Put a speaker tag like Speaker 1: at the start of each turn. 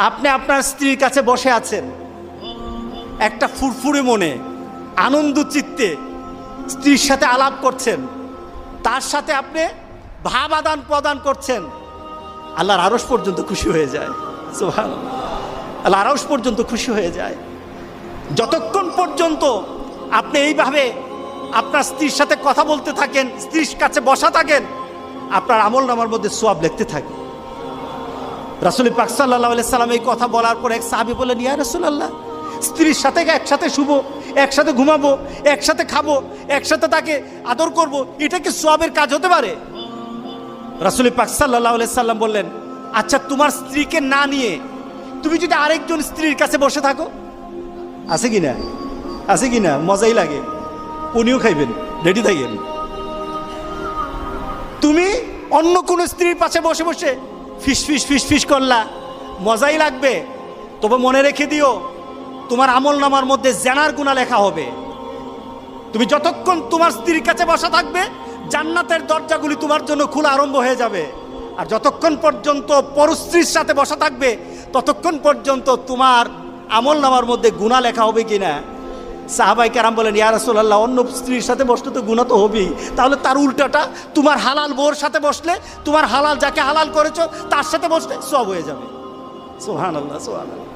Speaker 1: আপনি আপনার স্ত্রীর কাছে বসে আছেন, একটা ফুরফুরে মনে, আনন্দ চিত্তে স্ত্রীর সাথে আলাপ করছেন, তার সাথে আপনি ভাব আদান প্রদান করছেন, আল্লাহর আরশ পর্যন্ত খুশি হয়ে যায়। সুবহানাল্লাহ, আল্লাহর আরশ পর্যন্ত খুশি হয়ে যায়। যতক্ষণ পর্যন্ত আপনি এইভাবে আপনার স্ত্রীর সাথে কথা বলতে থাকেন, স্ত্রীর কাছে বসা থাকেন, আপনার আমলনামার মধ্যে সওয়াব লিখতে থাকে। রাসূল পাক সাল্লাল্লাহু আলাইহি সাল্লাম এই কথা বলার পর এক সাহাবী বললেন, ইয়া রাসূলুল্লাহ, স্ত্রীর সাথে একসাথে শুবো, একসাথে ঘুমাবো, একসাথে খাবো, একসাথে তাকে আদর করব, এটা কি সওয়াবের কাজ হতে পারে? রাসূল পাক সাল্লাল্লাহু আলাইহি সাল্লাম বললেন, আচ্ছা তোমার স্ত্রীকে না নিয়ে তুমি যদি আরেকজন স্ত্রীর কাছে বসে থাকো, আছে কি না? আছে কি না? মজাই লাগে, উনিও খাইবেন, রেডি থাকেন। তুমি অন্য কোন স্ত্রীর পাশে বসে বসে ফিস ফিস ফিস ফিস করলা, মজাই লাগবে, তবে মনে রেখে দিও তোমার আমলনামার মধ্যে জেনার গুনাহ লেখা হবে। তুমি যতক্ষণ তোমার স্ত্রীর কাছে বসা থাকবে, জান্নাতের দরজাগুলি তোমার জন্য খোলা আরম্ভ হয়ে যাবে। আর যতক্ষণ পর্যন্ত পরস্ত্রীর সাথে বসা থাকবে, ততক্ষণ পর্যন্ত তোমার আমলনামার মধ্যে গুনাহ লেখা হবে কিনা। সাহাবায়ে কেরাম বলেন, ইয়া রাসূলুল্লাহ, অন্য স্ত্রীর সাথে বসলে তো গুনাহ তো হবেই, তাহলে তার উল্টাটা তোমার হালাল বউর সাথে বসলে, তোমার হালাল যাকে হালাল করেছো তার সাথে বসলে সওয়াব হয়ে যাবে। সুবহানাল্লাহ, সুবহানাল্লাহ।